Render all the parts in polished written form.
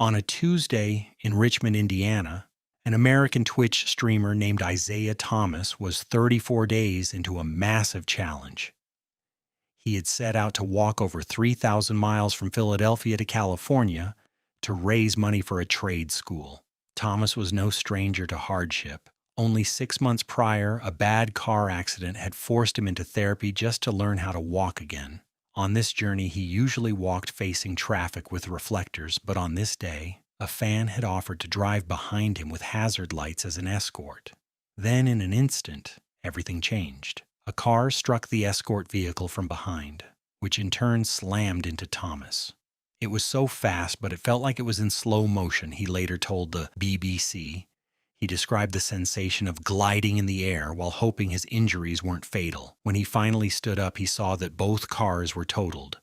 On a Tuesday in Richmond, Indiana, an American Twitch streamer named Isaiah Thomas was 34 days into a massive challenge. He had set out to walk over 3,000 miles from Philadelphia to California to raise money for a trade school. Thomas was no stranger to hardship. Only 6 months prior, a bad car accident had forced him into therapy just to learn how to walk again. On this journey, he usually walked facing traffic with reflectors, but on this day, a fan had offered to drive behind him with hazard lights as an escort. Then, in an instant, everything changed. A car struck the escort vehicle from behind, which in turn slammed into Thomas. It was so fast, but it felt like it was in slow motion, he later told the BBC. He described the sensation of gliding in the air while hoping his injuries weren't fatal. When he finally stood up, he saw that both cars were totaled.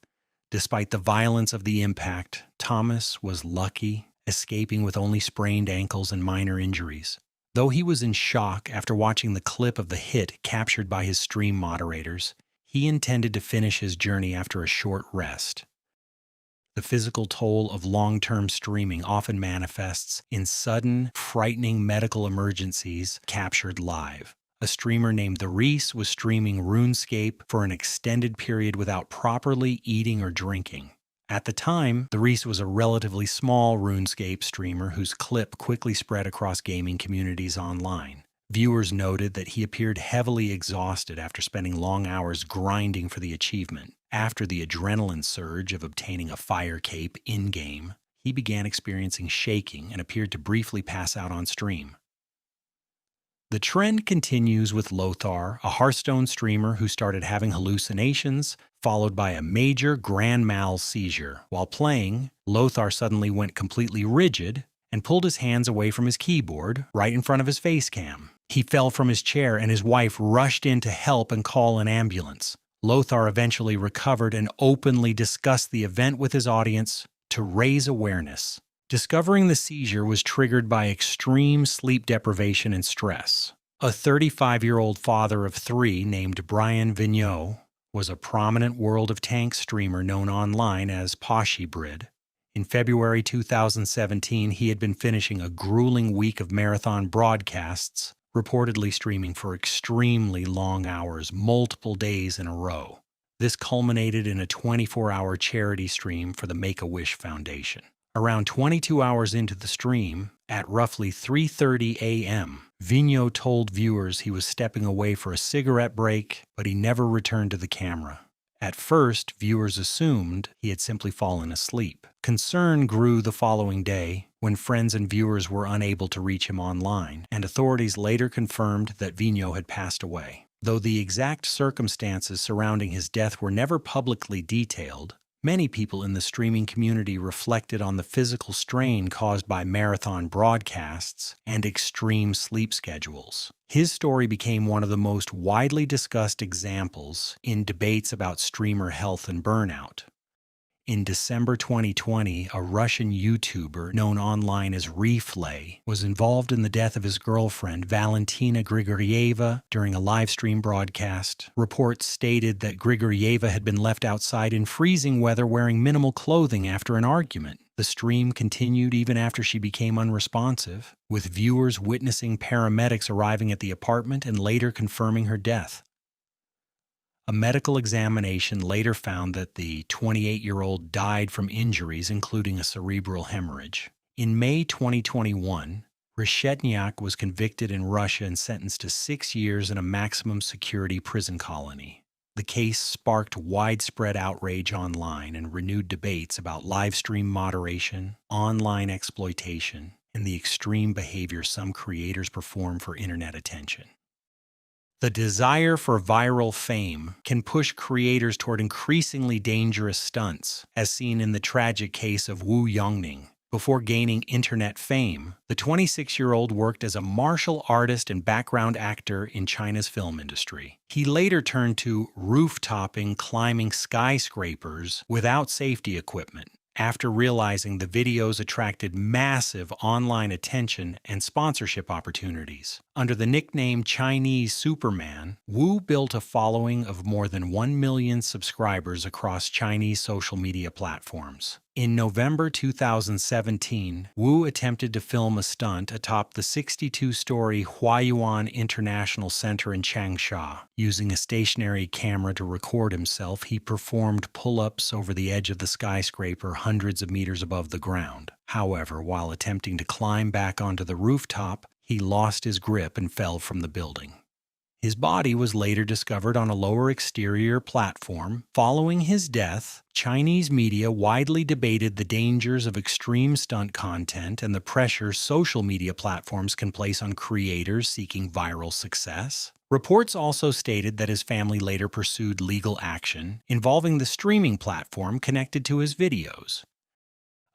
Despite the violence of the impact, Thomas was lucky, escaping with only sprained ankles and minor injuries. Though he was in shock after watching the clip of the hit captured by his stream moderators, he intended to finish his journey after a short rest. The physical toll of long-term streaming often manifests in sudden, frightening medical emergencies captured live. A streamer named The Reese was streaming RuneScape for an extended period without properly eating or drinking. At the time, The Reese was a relatively small RuneScape streamer whose clip quickly spread across gaming communities online. Viewers noted that he appeared heavily exhausted after spending long hours grinding for the achievement. After the adrenaline surge of obtaining a fire cape in-game, he began experiencing shaking and appeared to briefly pass out on stream. The trend continues with Lothar, a Hearthstone streamer who started having hallucinations, followed by a major grand mal seizure. While playing, Lothar suddenly went completely rigid and pulled his hands away from his keyboard right in front of his face cam. He fell from his chair and his wife rushed in to help and call an ambulance. Lothar eventually recovered and openly discussed the event with his audience to raise awareness. Discovering the seizure was triggered by extreme sleep deprivation and stress. A 35-year-old father of 3 named Brian Vigneault was a prominent World of Tanks streamer known online as Poshybrid. In February 2017, he had been finishing a grueling week of marathon broadcasts, reportedly streaming for extremely long hours, multiple days in a row. This culminated in a 24-hour charity stream for the Make-A-Wish Foundation. Around 22 hours into the stream, at roughly 3:30 a.m., Vigneault told viewers he was stepping away for a cigarette break, but he never returned to the camera. At first, viewers assumed he had simply fallen asleep. Concern grew the following day when friends and viewers were unable to reach him online, and authorities later confirmed that Vigneault had passed away. Though the exact circumstances surrounding his death were never publicly detailed, many people in the streaming community reflected on the physical strain caused by marathon broadcasts and extreme sleep schedules. His story became one of the most widely discussed examples in debates about streamer health and burnout. In December 2020, a Russian YouTuber known online as Reflay was involved in the death of his girlfriend, Valentina Grigorieva, during a live stream broadcast. Reports stated that Grigorieva had been left outside in freezing weather wearing minimal clothing after an argument. The stream continued even after she became unresponsive, with viewers witnessing paramedics arriving at the apartment and later confirming her death. A medical examination later found that the 28-year-old died from injuries, including a cerebral hemorrhage. In May 2021, Reshetnyak was convicted in Russia and sentenced to 6 years in a maximum security prison colony. The case sparked widespread outrage online and renewed debates about live stream moderation, online exploitation, and the extreme behavior some creators perform for internet attention. The desire for viral fame can push creators toward increasingly dangerous stunts, as seen in the tragic case of Wu Yongning. Before gaining internet fame, the 26-year-old worked as a martial artist and background actor in China's film industry. He later turned to rooftoping, climbing skyscrapers without safety equipment, after realizing the videos attracted massive online attention and sponsorship opportunities. Under the nickname Chinese Superman, Wu built a following of more than 1 million subscribers across Chinese social media platforms. In November 2017, Wu attempted to film a stunt atop the 62-story Huayuan International Center in Changsha. Using a stationary camera to record himself, he performed pull-ups over the edge of the skyscraper hundreds of meters above the ground. However, while attempting to climb back onto the rooftop, he lost his grip and fell from the building. His body was later discovered on a lower exterior platform. Following his death, Chinese media widely debated the dangers of extreme stunt content and the pressure social media platforms can place on creators seeking viral success. Reports also stated that his family later pursued legal action involving the streaming platform connected to his videos.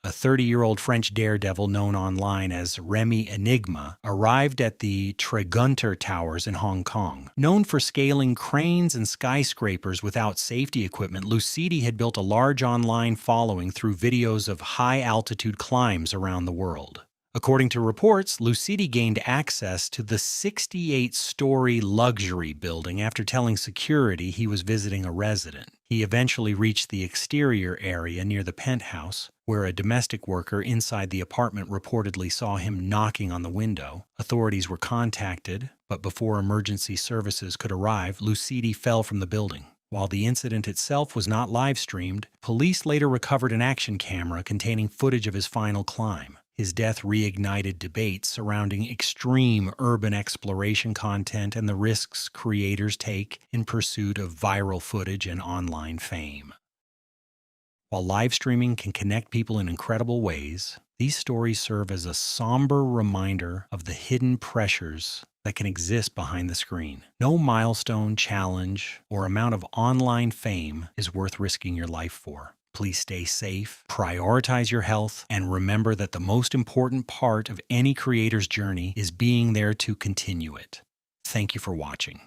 A 30-year-old French daredevil known online as Remy Enigma arrived at the Tregunter Towers in Hong Kong. Known for scaling cranes and skyscrapers without safety equipment, Lucidi had built a large online following through videos of high-altitude climbs around the world. According to reports, Lucidi gained access to the 68-story luxury building after telling security he was visiting a resident. He eventually reached the exterior area near the penthouse, where a domestic worker inside the apartment reportedly saw him knocking on the window. Authorities were contacted, but before emergency services could arrive, Lucidi fell from the building. While the incident itself was not live-streamed, police later recovered an action camera containing footage of his final climb. His death reignited debates surrounding extreme urban exploration content and the risks creators take in pursuit of viral footage and online fame. While live streaming can connect people in incredible ways, these stories serve as a somber reminder of the hidden pressures that can exist behind the screen. No milestone, challenge, or amount of online fame is worth risking your life for. Please stay safe, prioritize your health, and remember that the most important part of any creator's journey is being there to continue it. Thank you for watching.